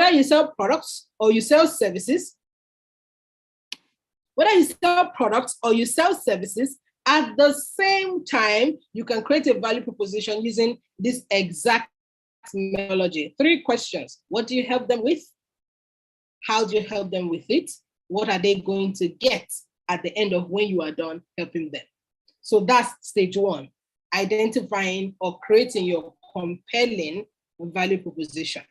Whether you sell products or you sell services, at the same time, you can create a value proposition using this exact methodology. 3 questions. What do you help them with? How do you help them with it? What are they going to get at the end of when you are done helping them? So that's stage 1, identifying or creating your compelling value proposition.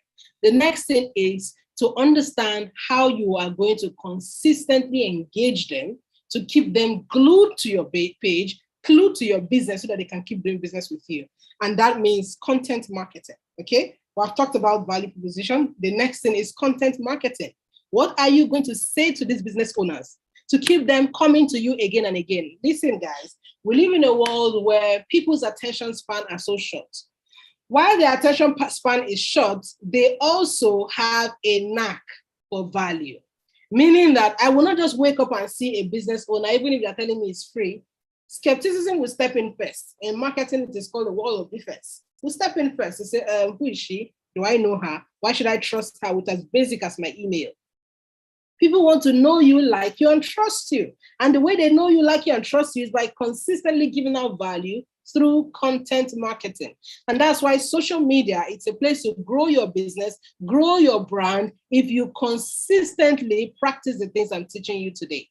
The next thing is to understand how you are going to consistently engage them to keep them glued to your page, glued to your business so that they can keep doing business with you. And that means content marketing, okay? Well, I've talked about value proposition. The next thing is content marketing. What are you going to say to these business owners to keep them coming to you again and again? Listen, guys, we live in a world where people's attention span are so short. While their attention span is short, they also have a knack for value. Meaning that I will not just wake up and see a business owner, even if they're telling me it's free. Skepticism will step in first. In marketing, it is called the wall of defense. We'll step in first and say, who is she? Do I know her? Why should I trust her with as basic as my email? People want to know you, like you, and trust you. And the way they know you, like you, and trust you is by consistently giving out value through content marketing. And that's why social media, it's a place to grow your business, grow your brand, if you consistently practice the things I'm teaching you today.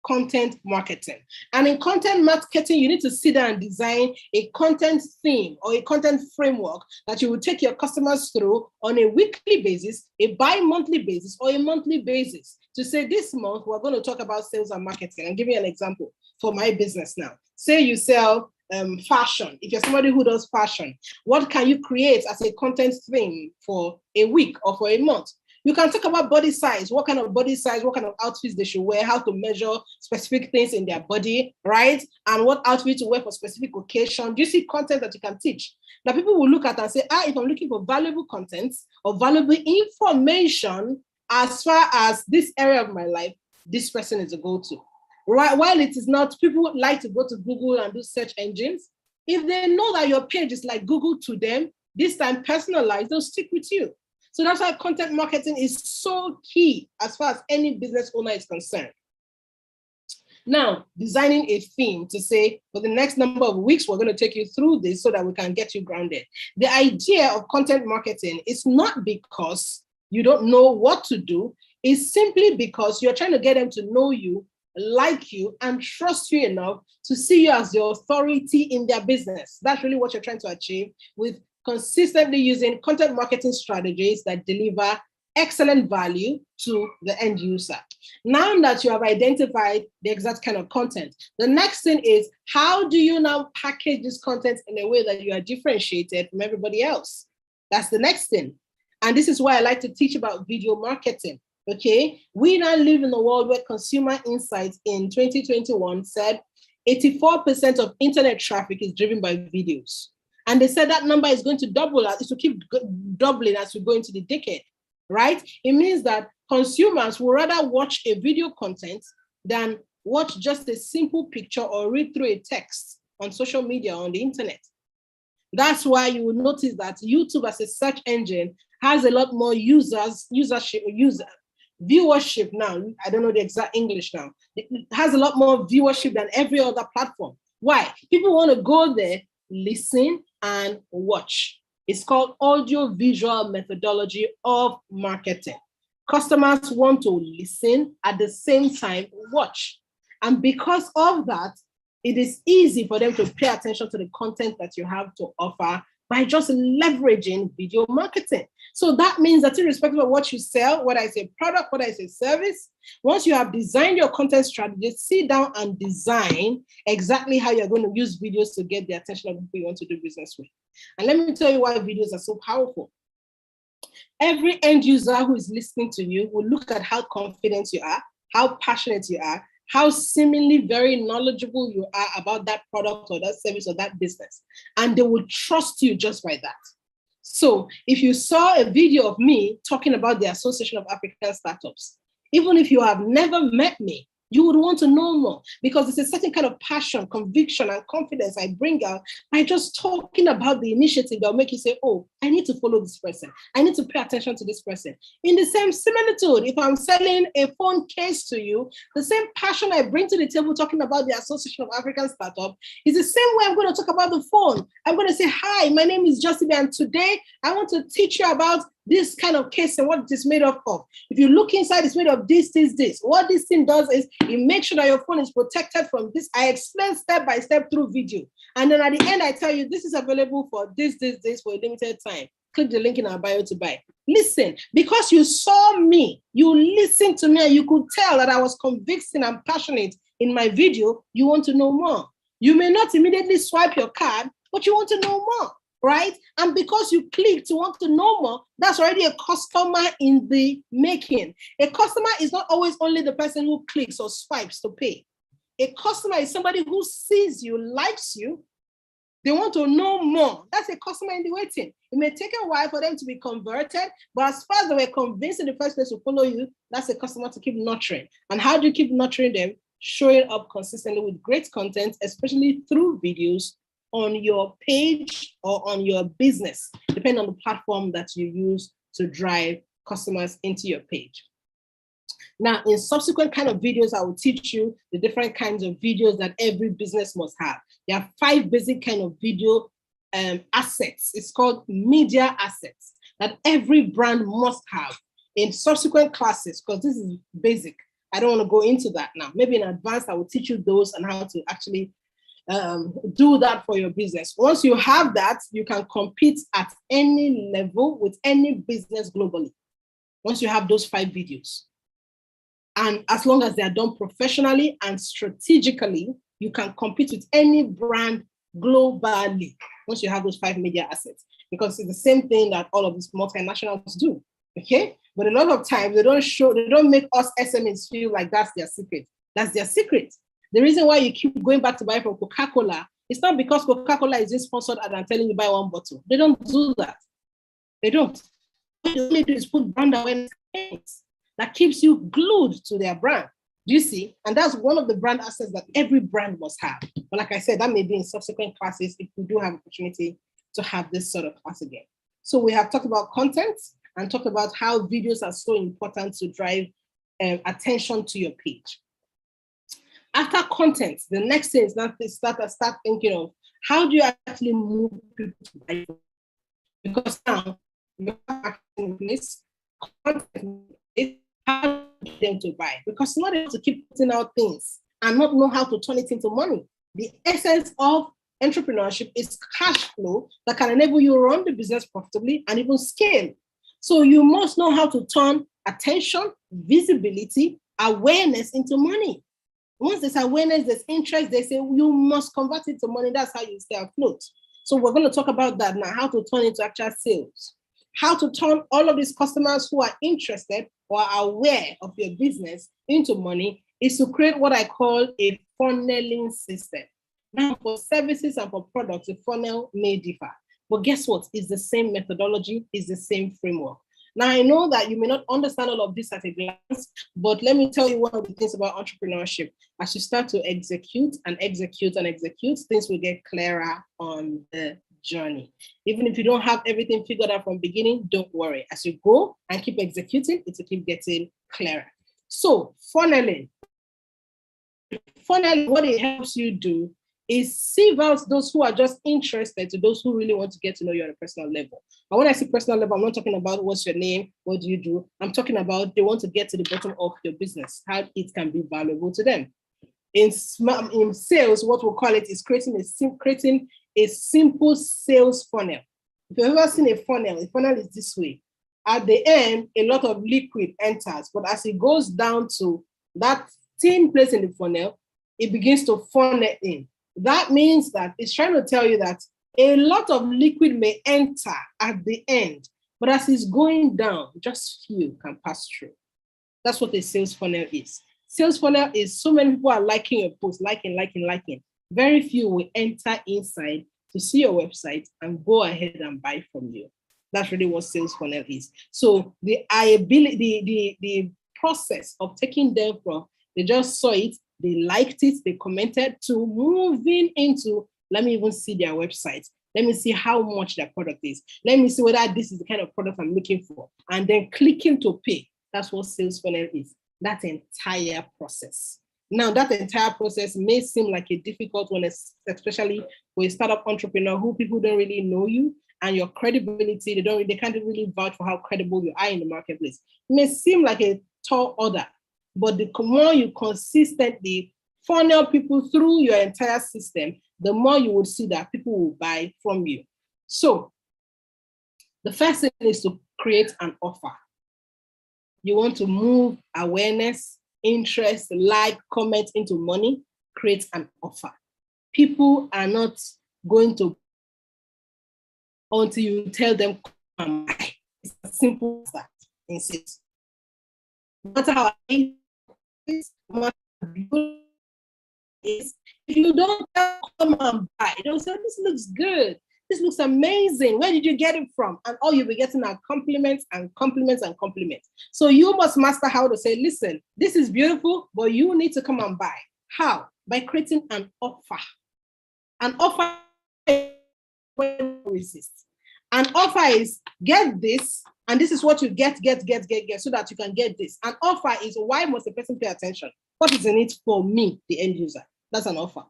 Content marketing. And in content marketing, you need to sit down and design a content theme or a content framework that you will take your customers through on a weekly basis, a bi-monthly basis, or a monthly basis to say, this month, we're going to talk about sales and marketing. I'll give you an example for my business now. Say you sell fashion. If you're somebody who does fashion, what can you create as a content theme for a week or for a month? You can talk about body size, what kind of body size, what kind of outfits they should wear, how to measure specific things in their body, right? And what outfit to wear for specific occasion. Do you see content that you can teach? Now people will look at and say, if I'm looking for valuable content or valuable information as far as this area of my life, this person is a go-to. Right? While it is not, people like to go to Google and do search engines. If they know that your page is like Google to them, this time personalized, they'll stick with you. So that's why content marketing is so key as far as any business owner is concerned. Now, designing a theme to say, for the next number of weeks, we're going to take you through this so that we can get you grounded. The idea of content marketing is not because you don't know what to do. It's simply because you're trying to get them to know you, like you, and trust you enough to see you as the authority in their business. That's really what you're trying to achieve with consistently using content marketing strategies that deliver excellent value to the end user. Now that you have identified the exact kind of content, the next thing is, how do you now package this content in a way that you are differentiated from everybody else? That's the next thing. And this is why I like to teach about video marketing. Okay, we now live in a world where Consumer Insights in 2021 said 84% of internet traffic is driven by videos. And they said that number is going to double, it will keep doubling as we go into the decade, right? It means that consumers will rather watch a video content than watch just a simple picture or read through a text on social media or on the internet. That's why you will notice that YouTube as a search engine has a lot more viewership now. I don't know the exact English now. It has a lot more viewership than every other platform. Why? People want to go there, listen, and watch. It's called audio-visual methodology of marketing. Customers want to listen at the same time watch. And because of that, it is easy for them to pay attention to the content that you have to offer by just leveraging video marketing. So that means that irrespective of what you sell, whether it's a product, whether it's a service, once you have designed your content strategy, sit down and design exactly how you're going to use videos to get the attention of people you want to do business with. And let me tell you why videos are so powerful. Every end user who is listening to you will look at how confident you are, how passionate you are, how seemingly very knowledgeable you are about that product or that service or that business. And they will trust you just by that. So if you saw a video of me talking about the Association of African Startups, even if you have never met me, You would want to know more because it's a certain kind of passion, conviction, and confidence I bring out by just talking about the initiative that will make you say, oh, I need to follow this person. I need to pay attention to this person. In the same similitude, if I'm selling a phone case to you, the same passion I bring to the table talking about the Association of African Startups is the same way I'm going to talk about the phone. I'm going to say, hi, my name is Josie, and today I want to teach you about this kind of case and what it is made of. If you look inside, it's made of this. What this thing does is it makes sure that your phone is protected from this. I explain step by step through video. And then at the end, I tell you, this is available for this for a limited time. Click the link in our bio to buy. Listen, because you saw me, you listened to me, and you could tell that I was convincing and passionate in my video, you want to know more. You may not immediately swipe your card, but you want to know more. Right? And because you click to want to know more, that's already a customer in the making. A customer is not always only the person who clicks or swipes to pay. A customer is somebody who sees you, likes you. They want to know more. That's a customer in the waiting. It may take a while for them to be converted, but as far as they were convinced in the first place to follow you, that's a customer to keep nurturing. And how do you keep nurturing them? Showing up consistently with great content, especially through videos, on your page or on your business, depending on the platform that you use to drive customers into your page. Now, in subsequent kind of videos, I will teach you the different kinds of videos that every business must have. There are 5 basic kind of video assets. It's called media assets that every brand must have in subsequent classes, because this is basic. I don't want to go into that now. Maybe in advance, I will teach you those and how to actually do that for your business. Once you have that, you can compete at any level with any business globally. Once you have those 5 videos. And as long as they are done professionally and strategically, you can compete with any brand globally once you have those 5 media assets, because it's the same thing that all of these multinationals do. Okay? But a lot of times they don't make us SMEs feel like that's their secret. That's their secret. The reason why you keep going back to buy from Coca-Cola, it's not because Coca-Cola is just sponsored and I'm telling you buy 1 bottle. They don't do that. They don't. What they only do is put brand awareness that keeps you glued to their brand. Do you see? And that's one of the brand assets that every brand must have. But like I said, that may be in subsequent classes if we do have opportunity to have this sort of class again. So we have talked about content and talked about how videos are so important to drive attention to your page. After content, the next thing is not to start thinking of how do you actually move people to buy? Because now you have this content is how to get them to buy. Because you're not able to keep putting out things and not know how to turn it into money. The essence of entrepreneurship is cash flow that can enable you to run the business profitably and even scale. So you must know how to turn attention, visibility, awareness into money. Once there's awareness, there's interest, they say you must convert it to money. That's how you stay afloat. So we're going to talk about that now, how to turn it into actual sales, how to turn all of these customers who are interested or are aware of your business into money is to create what I call a funneling system. Now, for services and for products, the funnel may differ. But guess what? It's the same methodology, it's the same framework. Now, I know that you may not understand all of this at a glance, but let me tell you one of the things about entrepreneurship. As you start to execute and execute and execute, things will get clearer on the journey. Even if you don't have everything figured out from beginning, don't worry. As you go and keep executing, it will keep getting clearer. So funneling, what it helps you do is sieve out those who are just interested to those who really want to get to know you on a personal level. And when I say personal level, I'm not talking about what's your name, what do you do? I'm talking about they want to get to the bottom of your business, how it can be valuable to them. In sales, what we'll call it is creating a simple sales funnel. If you've ever seen a funnel is this way. At the end, a lot of liquid enters, but as it goes down to that thin place in the funnel, it begins to funnel in. That means that it's trying to tell you that a lot of liquid may enter at the end, but as it's going down, just few can pass through. That's what a sales funnel is. Sales funnel is so many people are liking your post, liking. Very few will enter inside to see your website and go ahead and buy from you. That's really what sales funnel is. So the process of taking them from They just saw it, they liked it, they commented, to moving into, let me even see their website. Let me see how much their product is. Let me see whether this is the kind of product I'm looking for. And then clicking to pay. That's what sales funnel is. That entire process. Now, that entire process may seem like a difficult one, especially for a startup entrepreneur who people don't really know you, and your credibility, they can't really vouch for how credible you are in the marketplace. It may seem like a tall order, but the more you consistently funnel people through your entire system, the more you will see that people will buy from you. So the first thing is to create an offer. You want to move awareness, interest, like, comment into money, create an offer. People are not going to until you tell them, come buy. It's as simple as that. Insist. No matter how it is, no matter how good it is, if you don't tell, come and buy, they'll say, this looks good. This looks amazing. Where did you get it from? And all you'll be getting are compliments and compliments and compliments. So you must master how to say, listen, this is beautiful, but you need to come and buy. How? By creating an offer. An offer when resist. An offer is get this, and this is what you get, so that you can get this. An offer is why must a person pay attention? What is in it for me, the end user? That's an offer.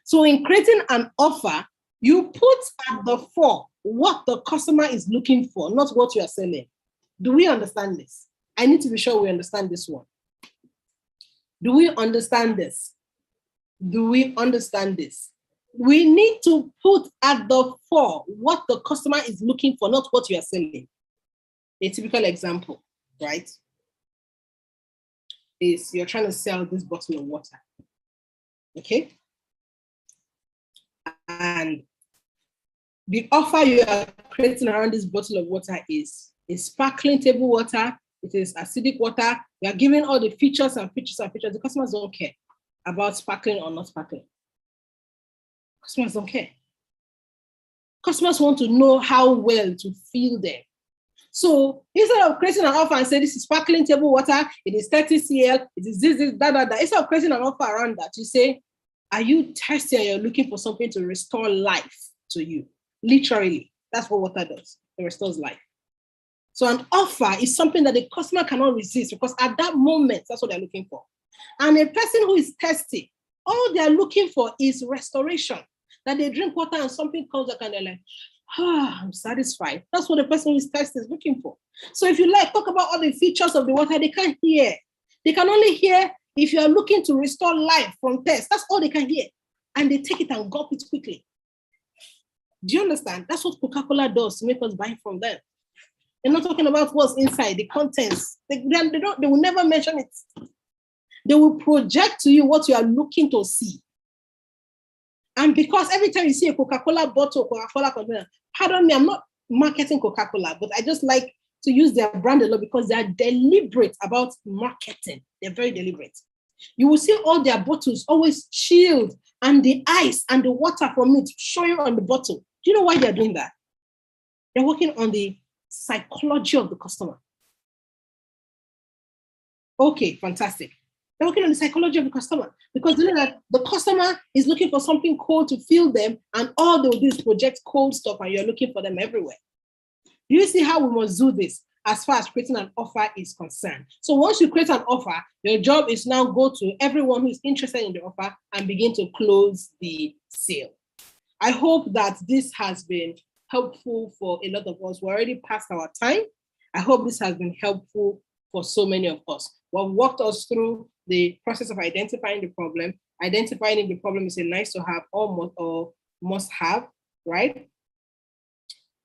So in creating an offer, you put at the fore what the customer is looking for, not what you are selling. Do we understand this? I need to be sure we understand this one. Do we understand this? Do we understand this? We need to put at the fore what the customer is looking for, not what you are selling. A typical example, right, is you're trying to sell this bottle of water, okay? And the offer you are creating around this bottle of water is sparkling table water, it is acidic water. You are giving all the features and features and features. The customers don't care about sparkling or not sparkling. Customers don't care. Customers want to know how well to fill them. So instead of creating an offer and say this is sparkling table water, it is 30 cl, it is this, that. Instead of creating an offer around that, you say, are you thirsty and you're looking for something to restore life to you? Literally, that's what water does. It restores life. So an offer is something that the customer cannot resist because at that moment, that's what they're looking for. And a person who is thirsty, all they're looking for is restoration. That they drink water and something comes up and they're like, I'm satisfied. That's what the person who is thirsty is looking for. So if you like, talk about all the features of the water, they can't hear. They can only hear if you are looking to restore life from thirst. That's all they can hear. And they take it and gulp it quickly. Do you understand? That's what Coca-Cola does to make us buy from them. They're not talking about what's inside, the contents. They will never mention it. They will project to you what you are looking to see. And because every time you see a Coca-Cola bottle, Coca-Cola container, pardon me, I'm not marketing Coca-Cola, but I just like to use their brand a lot because they are deliberate about marketing. They're very deliberate. You will see all their bottles always chilled and the ice and the water from it showing on the bottle. Do you know why they're doing that? They're working on the psychology of the customer. Okay, fantastic. They're working on the psychology of the customer because you know that the customer is looking for something cold to fill them, and all they'll do is project cold stuff, and you're looking for them everywhere. Do you see how we must do this as far as creating an offer is concerned? So once you create an offer, your job is now go to everyone who is interested in the offer and begin to close the sale. I hope that this has been helpful for a lot of us. We're already past our time. I hope this has been helpful for so many of us. We've walked us through the process of identifying the problem, identifying if the problem is a nice to have or must have, right?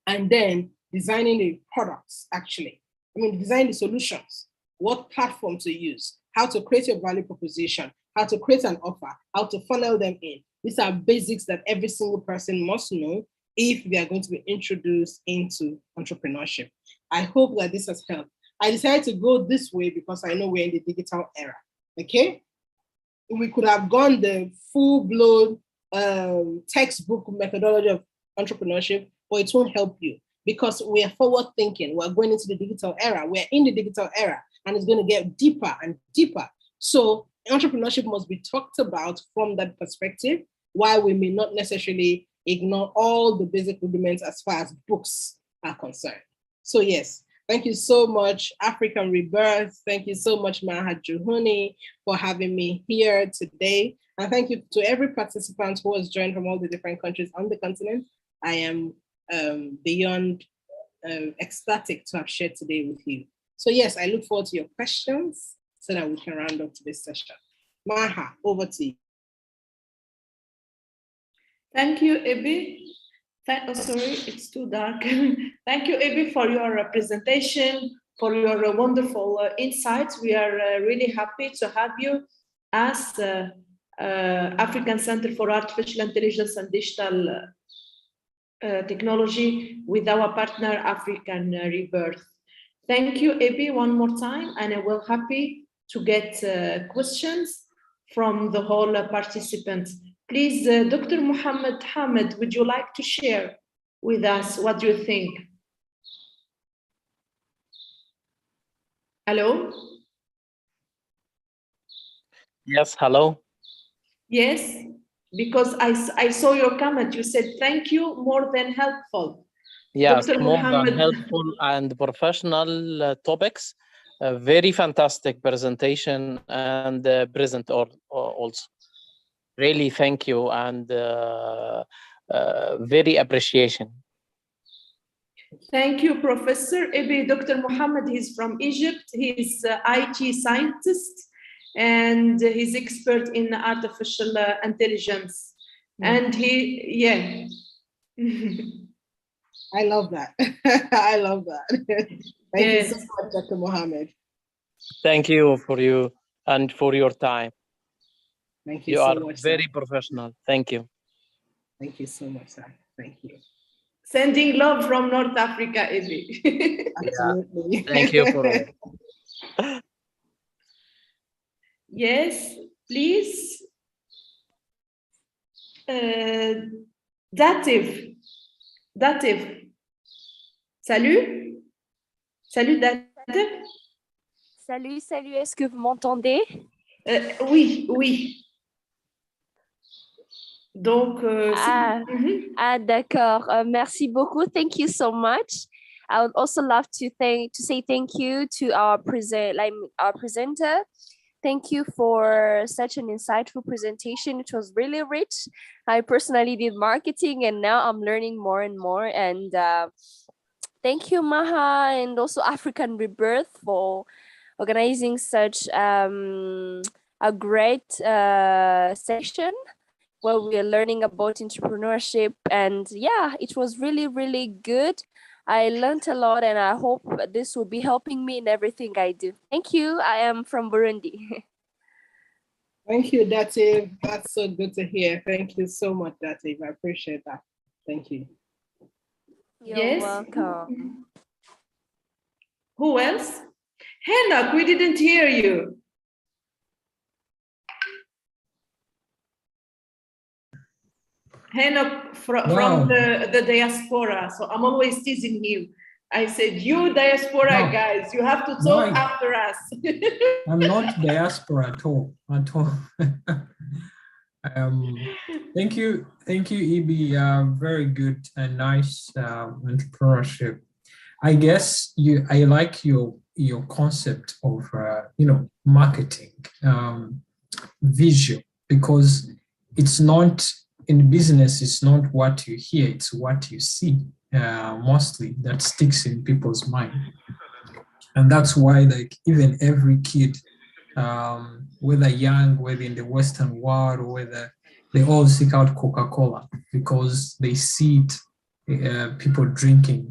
And then designing the products, actually. Design the solutions, what platform to use, how to create your value proposition, how to create an offer, how to funnel them in. These are basics that every single person must know if they are going to be introduced into entrepreneurship. I hope that this has helped. I decided to go this way because I know we're in the digital era, okay? We could have gone the full-blown textbook methodology of entrepreneurship, but it won't help you because we are forward thinking. We're going into the digital era. We're in the digital era, and it's going to get deeper and deeper. So entrepreneurship must be talked about from that perspective, while we may not necessarily ignore all the basic rudiments as far as books are concerned. So yes, thank you so much, African Rebirth. Thank you so much, Maha Juhuni, for having me here today. And thank you to every participant who has joined from all the different countries on the continent. I am beyond ecstatic to have shared today with you. So yes, I look forward to your questions so that we can round up today's session. Maha, over to you. Thank you, Ibi. Oh, sorry, it's too dark. Thank you, Ibi, for your presentation, for your wonderful insights. We are really happy to have you as African Center for Artificial Intelligence and Digital Technology with our partner, African Rebirth. Thank you, Ibi, one more time, and I will happy to get questions from the whole participants. Please, Dr. Mohammed Hamid, would you like to share with us what you think? Hello? Yes, hello. Yes, because I saw your comment. You said, thank you, more than helpful. Yes, Dr. more Mohammed. than helpful and professional topics. A very fantastic presentation and present also. Really, thank you and very appreciation. Thank you, Professor Ibi. Dr. Mohammed, he's from Egypt. He's an IT scientist and he's expert in artificial intelligence. And he, I love that. I love that. Thank you so much, Dr. Mohammed. Thank you for you and for your time. Thank you so much. You are very professional. Thank you. Thank you so much, sir. Thank you. Sending love from North Africa, Ibi. Absolutely. Yeah. Thank you for all. Yes, please. Dative. Salut. Salut, Dative. Salut, est-ce que vous m'entendez? Oui. Donc, d'accord. Merci beaucoup. Thank you so much. I would also love to say thank you to our presenter. Thank you for such an insightful presentation. It was really rich. I personally did marketing and now I'm learning more and more. And thank you, Maha, and also African Rebirth for organizing such a great session where we are learning about entrepreneurship. And yeah, it was really, really good. I learned a lot and I hope this will be helping me in everything I do. Thank you. I am from Burundi. Thank you, Dative. That's so good to hear. Thank you so much, Dative. I appreciate that. Thank you. You're welcome. Who else? Henok, we didn't hear you. Henok from the diaspora. So I'm always teasing him. I said, you diaspora guys, you have to talk after us. I'm not diaspora at all. Thank you, Ibi. Very good and nice entrepreneurship. I guess I like your concept of marketing vision, because it's not in business. It's not what you hear; it's what you see. Mostly that sticks in people's mind, and that's why even every kid, whether young, whether in the Western world, whether they all seek out Coca-Cola because they see it, people drinking.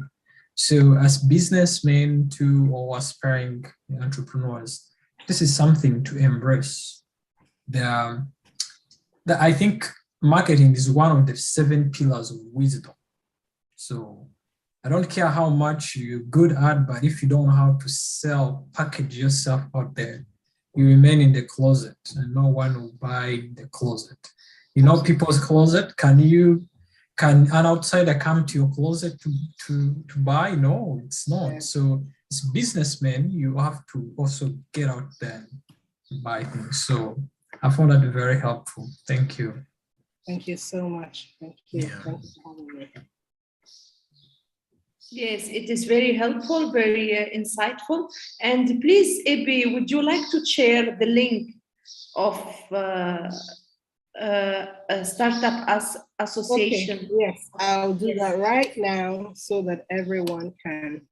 So as businessmen too, or aspiring entrepreneurs, this is something to embrace. I think marketing is one of the 7 pillars of wisdom. So I don't care how much you're good at, but if you don't know how to package yourself out there, you remain in the closet and no one will buy the closet. You know people's closet? Can an outsider come to your closet to buy? No, it's not. Yeah. So as businessmen, you have to also get out there and buy things. So I found that very helpful. Thank you. Thank you so much. Thank you. Yeah. Thank you for having me. Yes, it is very helpful, very insightful. And please, Ibi, would you like to share the link of a startup association? Okay, yes, I'll do that right now so that everyone can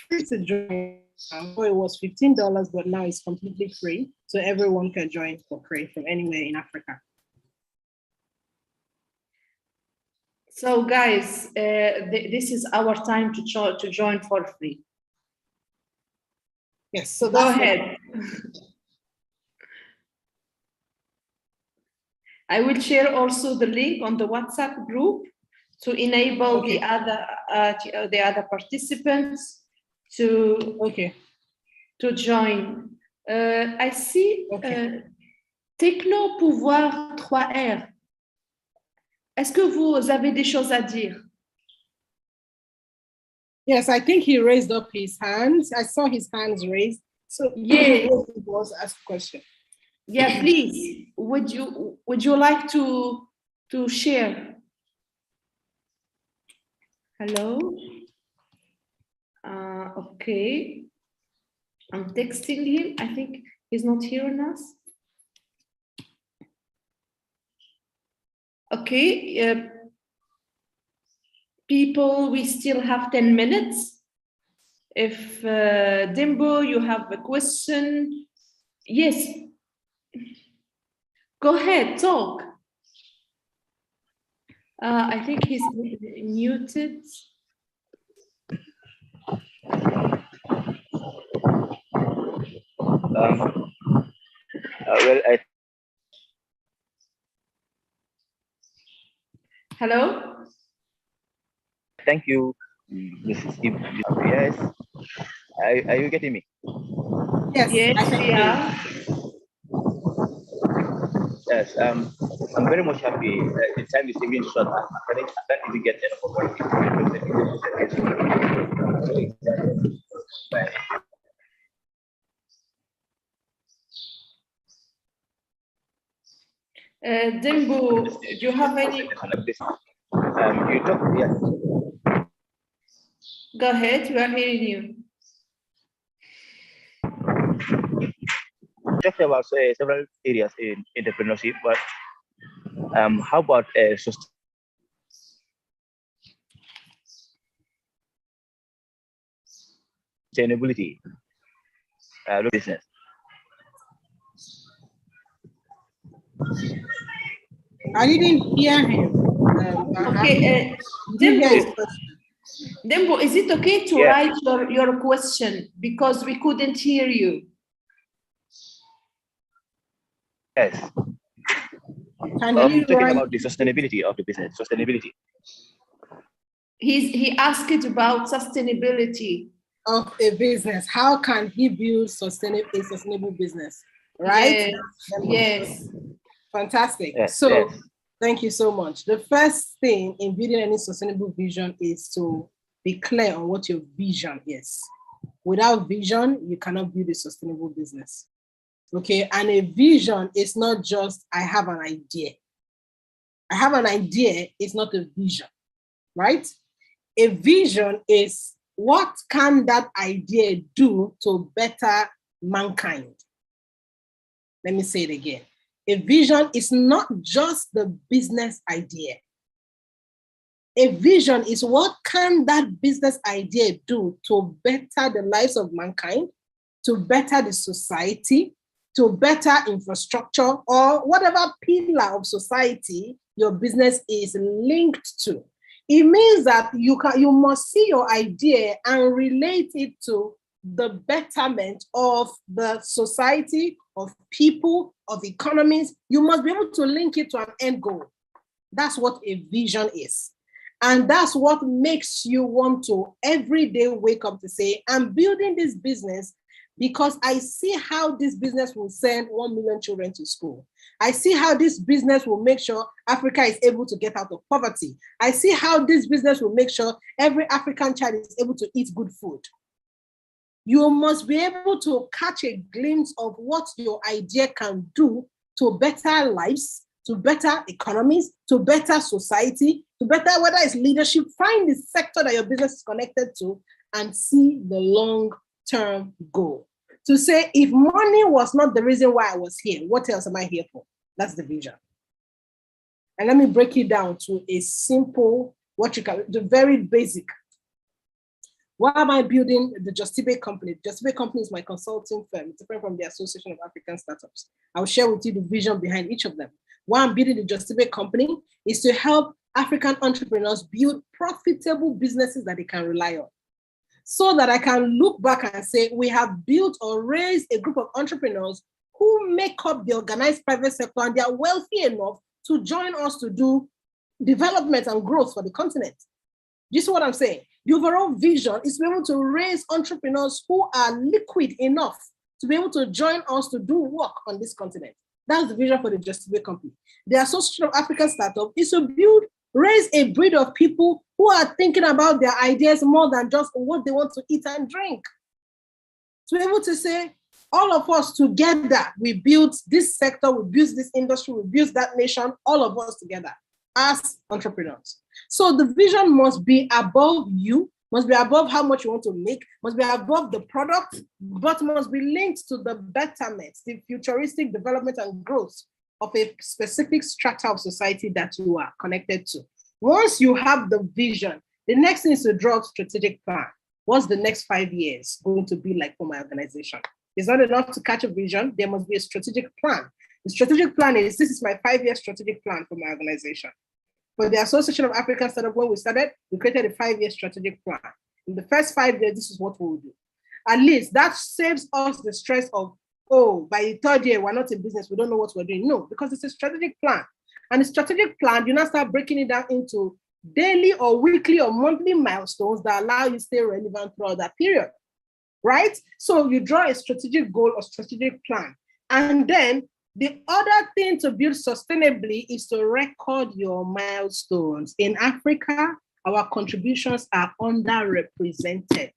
free to join. It was $15, but now it's completely free. So everyone can join for free from anywhere in Africa. So guys, this is our time to join for free. Yes, so Go ahead. I will share also the link on the WhatsApp group to enable Okay. the other participants to join. I see Techno Pouvoir 3R. Est-ce que vous avez des choses à dire? Yes, I think he raised up his hands. I saw his hands raised. So yeah, he was asked a question. Yeah, please. Would you like to share? Hello. Okay. I'm texting him. I think he's not hearing us. Okay. People, we still have 10 minutes. If Dimbo, you have a question, yes. Go ahead, talk. I think he's muted. Hello? Thank you. This is yes. Are you getting me? Yes, we are. Yes, I'm very much happy. The time is even short. I can't even get enough of work. Dimbo, do you have any? You talk, yes. Go ahead, we are hearing you. Talked about several areas in entrepreneurship, but how about sustainability business? I didn't hear him. Okay, Dimbo, is it okay to write your question because we couldn't hear you? Yes. Can you talking about the sustainability of the business, sustainability. He asked about sustainability of a business. How can he build a sustainable business? Right? Yes. Fantastic. Yes, so yes. Thank you so much. The first thing in building any sustainable vision is to be clear on what your vision is. Without vision, you cannot build a sustainable business. Okay, and a vision is not just, I have an idea. I have an idea is not a vision, right? A vision is what can that idea do to better mankind? Let me say it again. A vision is not just the business idea. A vision is what can that business idea do to better the lives of mankind, to better the society, to better infrastructure, or whatever pillar of society your business is linked to. It means that you must see your idea and relate it to the betterment of the society, of people, of economies. You must be able to link it to an end goal. That's what a vision is. And that's what makes you want to every day wake up to say, I'm building this business because I see how this business will send 1 million children to school. I see how this business will make sure Africa is able to get out of poverty. I see how this business will make sure every African child is able to eat good food. You must be able to catch a glimpse of what your idea can do to better lives, to better economies, to better society, to better whether it's leadership. Find the sector that your business is connected to and see the long-term goal. To say, if money was not the reason why I was here, what else am I here for? That's the vision. And let me break it down to a simple, the very basic. Why am I building the Justibe company? Justibe company is my consulting firm. It's different from the Association of African Startups. I'll share with you the vision behind each of them. Why I'm building the Justibe company is to help African entrepreneurs build profitable businesses that they can rely on. So that I can look back and say, we have built or raised a group of entrepreneurs who make up the organized private sector and they are wealthy enough to join us to do development and growth for the continent. You see what I'm saying? The overall vision is to be able to raise entrepreneurs who are liquid enough to be able to join us to do work on this continent. That's the vision for the Justibe company. The Association of African Startups is to raise a breed of people who are thinking about their ideas more than just what they want to eat and drink. To be able to say, all of us together, we built this sector, we built this industry, we built that nation, all of us together as entrepreneurs. So the vision must be above you, must be above how much you want to make, must be above the product, but must be linked to the betterment, the futuristic development and growth of a specific strata of society that you are connected to. Once you have the vision, the next thing is to draw a strategic plan. What's the next 5 years going to be like for my organization? It's not enough to catch a vision. There must be a strategic plan. The strategic plan is, this is my 5-year strategic plan for my organization. For the Association of African Startups, when we started, we created a 5-year strategic plan. In the first 5 years, this is what we will do. At least that saves us the stress of, oh, by the 3rd year, we're not in business, we don't know what we're doing. No, because it's a strategic plan. And the strategic plan, you now start breaking it down into daily or weekly or monthly milestones that allow you to stay relevant throughout that period, right? So you draw a strategic goal or strategic plan. And then the other thing to build sustainably is to record your milestones. In Africa, our contributions are underrepresented.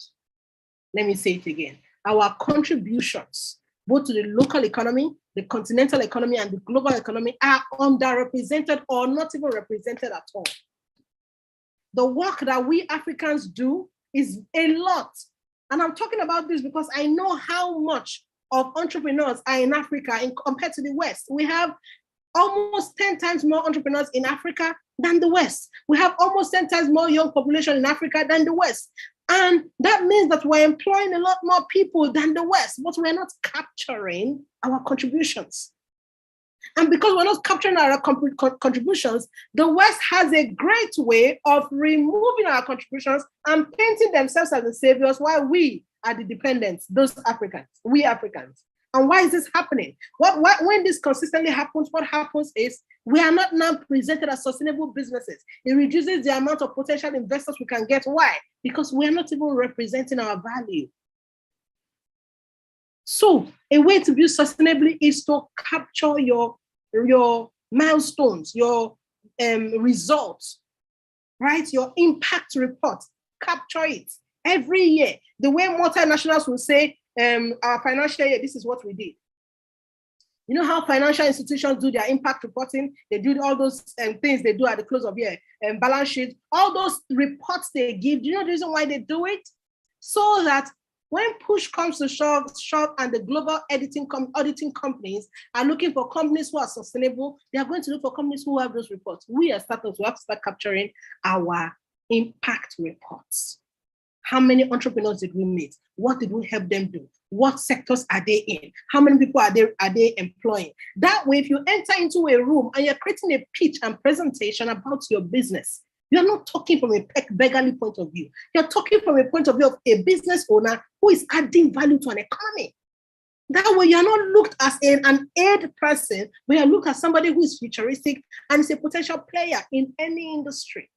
Let me say it again. Our contributions, both to the local economy, the continental economy, and the global economy, are underrepresented or not even represented at all. The work that we Africans do is a lot. And I'm talking about this because I know how much of entrepreneurs are in Africa compared to the West. We have almost 10 times more entrepreneurs in Africa than the West. We have almost 10 times more young population in Africa than the West. And that means that we're employing a lot more people than the West, but we're not capturing our contributions. And because we're not capturing our contributions, the West has a great way of removing our contributions and painting themselves as the saviors while we are the dependents, those Africans, we Africans. And why is this happening? When this consistently happens, what happens is we are not now presented as sustainable businesses. It reduces the amount of potential investors we can get. Why? Because we are not even representing our value. So a way to build sustainably is to capture your milestones, your results, right? Your impact report, capture it every year. The way multinationals will say, our financial year, this is what we did. You know how financial institutions do their impact reporting? They do all those things they do at the close of year, balance sheet, all those reports they give. Do you know the reason why they do it? So that when push comes to shove and the global auditing companies are looking for companies who are sustainable, they are going to look for companies who have those reports. We as startups, we have to start capturing our impact reports. How many entrepreneurs did we meet? What did we help them do? What sectors are they in? How many people are they employing? That way, if you enter into a room and you're creating a pitch and presentation about your business, you're not talking from a beggarly point of view. You're talking from a point of view of a business owner who is adding value to an economy. That way, you're not looked as an aid person, but you're looked as somebody who is futuristic and is a potential player in any industry.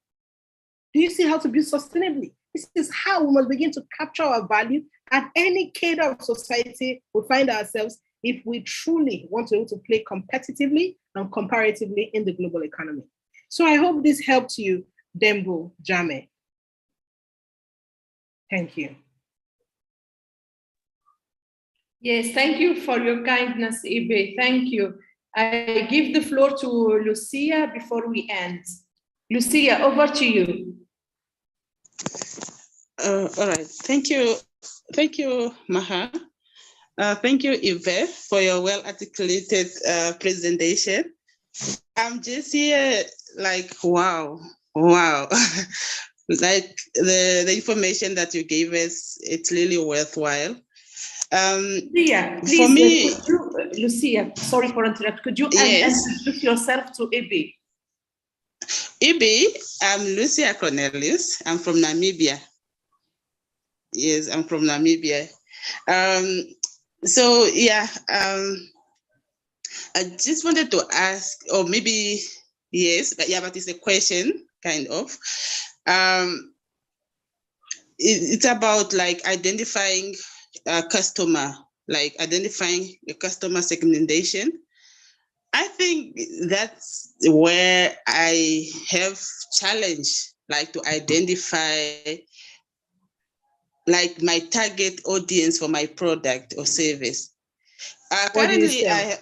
Do you see how to build sustainably? This is how we must begin to capture our value at any cadre of society we find ourselves if we truly want to be able to play competitively and comparatively in the global economy. So I hope this helped you, Dembo Jame. Thank you. Yes, thank you for your kindness, Ibe. Thank you. I give the floor to Lucia before we end. Lucia, over to you. All right. Thank you, Maha. Thank you, Yvette, for your well-articulated presentation. I'm just here like, wow. Like the information that you gave us, it's really worthwhile. Lucia, please, for me, Lucia, sorry for interrupting. Could you introduce yourself to Ibe? Ibe, I'm Lucia Cornelius. I'm from Namibia. Yes, I'm from Namibia. So yeah, I just wanted to ask, or maybe yes, but it's a question, kind of. It's about like identifying a customer, like identifying a customer segmentation. I think that's where I have challenge, like to identify like my target audience for my product or service. Currently, I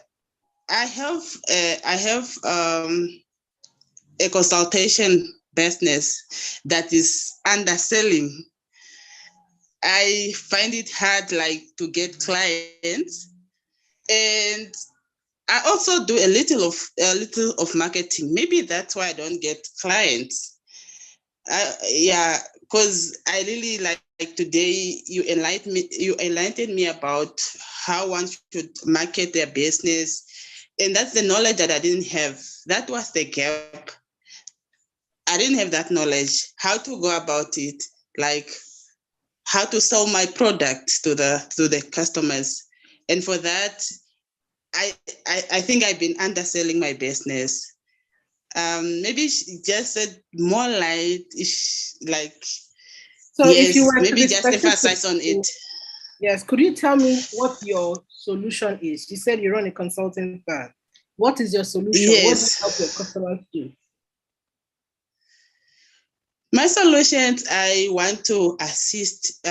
have a consultation business that is underselling. I find it hard, like, to get clients, and I also do a little of marketing. Maybe that's why I don't get clients. Yeah, because I really like today you enlightened me about how one should market their business, and that's the knowledge that I didn't have. That was the gap. I didn't have that knowledge, how to go about it, like how to sell my product to the customers. And for that, I think I've been underselling my business. Maybe just more light, like, so yes, if you were maybe just emphasize on it. Yes, could you tell me what your solution is? You said you run a consulting firm. What is your solution? Yes. What do you help your customers do? My solutions, I want to assist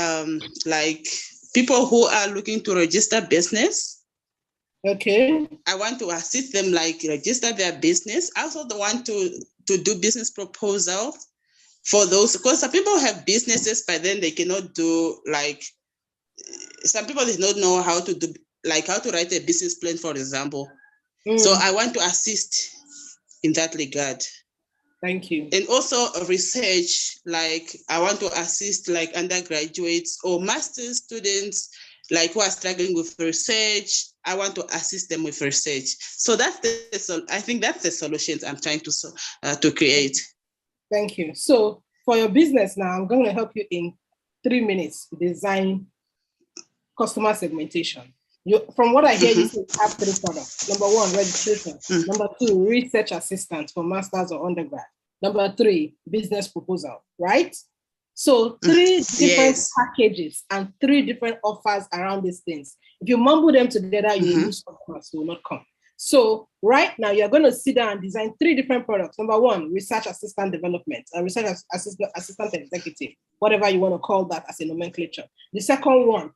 like people who are looking to register business. Okay. I want to assist them, like, register their business. I also want to do business proposals for those, because some people have businesses, but then they cannot do, like, some people they don't know how to do, like, how to write a business plan, for example. So I want to assist in that regard. Thank you. And also research, like I want to assist like undergraduates or master's students, like who are struggling with research. I want to assist them with research. So I think that's the solutions I'm trying to create. Thank you. So for your business now, I'm going to help you in 3 minutes design customer segmentation. From what I hear, you say have 3 products. Number 1, registration. Number 2, research assistant for masters or undergrad. Number 3, business proposal, right? So 3 different packages and 3 different offers around these things. If you mumble them together, you will lose customers who will not come. So right now, you're going to sit down and design 3 different products. Number 1, research assistant development, research assistant executive, whatever you want to call that as a nomenclature. The second one,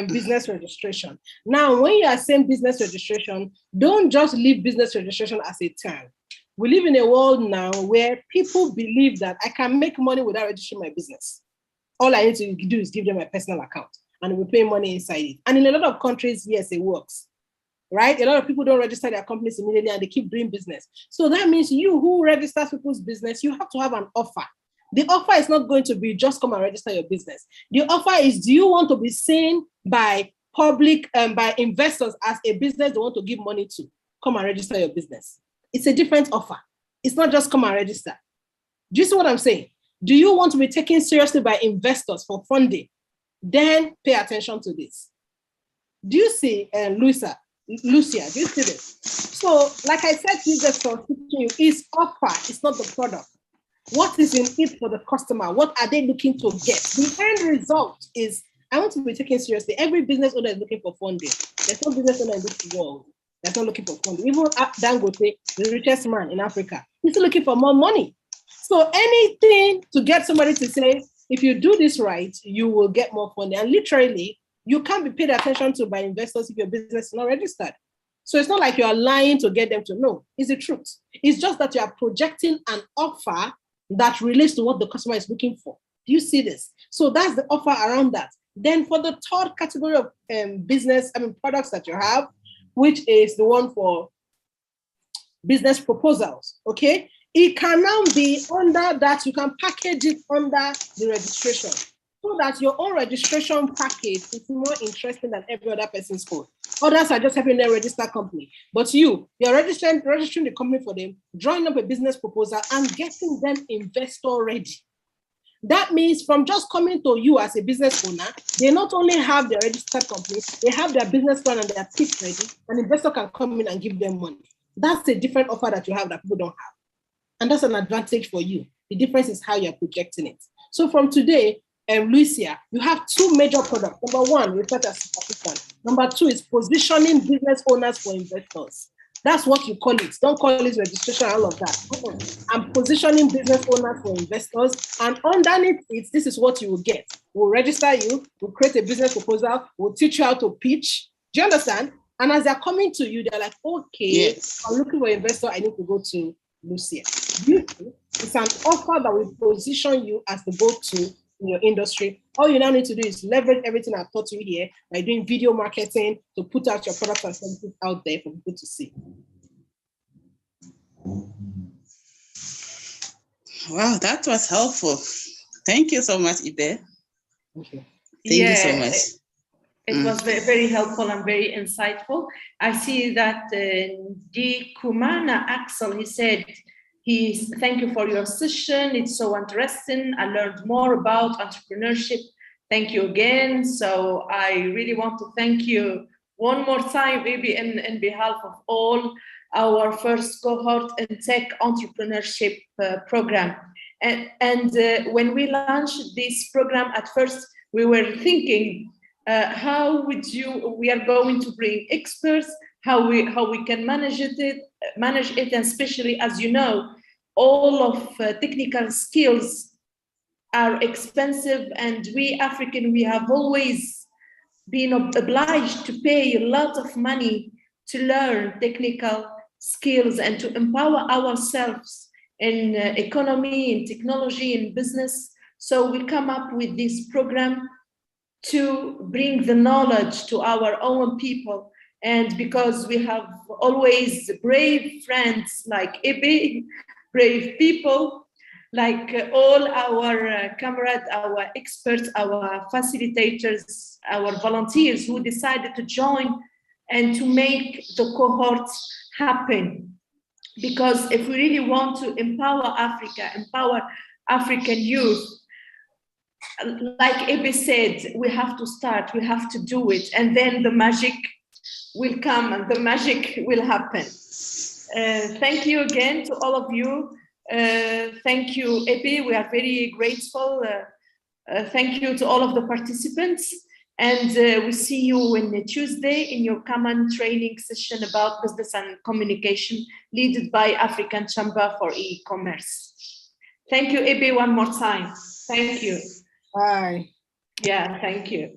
business registration. Now, when you are saying business registration, don't just leave business registration as a term. We live in a world now where people believe that I can make money without registering my business. All I need to do is give them my personal account and we pay money inside it. And in a lot of countries, yes, it works, right? A lot of people don't register their companies immediately and they keep doing business. So that means you who registers people's business, you have to have an offer. The offer is not going to be just come and register your business. The offer is, do you want to be seen by public, by investors as a business they want to give money to? Come and register your business. It's a different offer. It's not just come and register. Do you see what I'm saying? Do you want to be taken seriously by investors for funding? Then pay attention to this. Do you see, Lucia, do you see this? So, like I said to you just for teaching you, it's offer, it's not the product. What is in it for the customer? What are they looking to get? The end result is, I want to be taken seriously. Every business owner is looking for funding. There's no business owner in this world that's not looking for funding. Even Dangote, the richest man in Africa, he's still looking for more money. So anything to get somebody to say, if you do this right, you will get more funding. And literally, You can't be paid attention to by investors if your business is not registered. So it's not like you are lying to get them to know. It's the truth. It's just that you are projecting an offer that relates to what the customer is looking for. Do you see this? So that's the offer around that. Then for the third category of products that you have, which is the one for business proposals, okay? It can now be under that, you can package it under the registration so that your own registration package is more interesting than every other person's code. Others are just helping them register company. But you're registering the company for them, drawing up a business proposal and getting them investor ready. That means from just coming to you as a business owner, they not only have their registered company, they have their business plan and their pitch ready, and investor can come in and give them money. That's a different offer that you have that people don't have. And that's an advantage for you. The difference is how you're projecting it. So from today, Lucia, you have two major products. Number one, research assistant. Number two is positioning business owners for investors. That's what you call it. Don't call it registration, all of that. I'm positioning business owners for investors. And underneath it, this is what you will get. We'll register you, we'll create a business proposal, we'll teach you how to pitch. Do you understand? And as they're coming to you, they're like, okay, yes, I'm looking for an investor, I need to go to Lucia. It's an offer that will position you as the go-to in your industry. All you now need to do is leverage everything I've taught you here by doing video marketing to put out your products and services out there for people to see. Wow, that was helpful. Thank you so much, Ibe. Okay. Thank you so much. It was very, very helpful and very insightful. I see that D. Kumana Axel, he said, thank you for your session. It's so interesting. I learned more about entrepreneurship. Thank you again. So I really want to thank you one more time, maybe in behalf of all our first cohort in tech entrepreneurship program. And when we launched this program at first, we were thinking, how we are going to bring experts, how we can manage it, and especially, as you know, all of technical skills are expensive, and we African, we have always been obliged to pay a lot of money to learn technical skills and to empower ourselves in economy, in technology, in business. So we come up with this program to bring the knowledge to our own people. And because we have always brave friends like Ibe, brave people, like all our comrades, our experts, our facilitators, our volunteers who decided to join and to make the cohorts happen. Because if we really want to empower Africa, empower African youth, like Ibe said, we have to start, we have to do it, and then the magic will come and the magic will happen. Thank you again to all of you. Thank you, Ibe. We are very grateful. Thank you to all of the participants. And we see you on Tuesday in your common training session about business and communication, led by African Chamber for E-Commerce. Thank you, Ibe, one more time. Thank you. Bye. Yeah, thank you.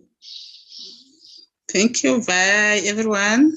Thank you. Bye, everyone.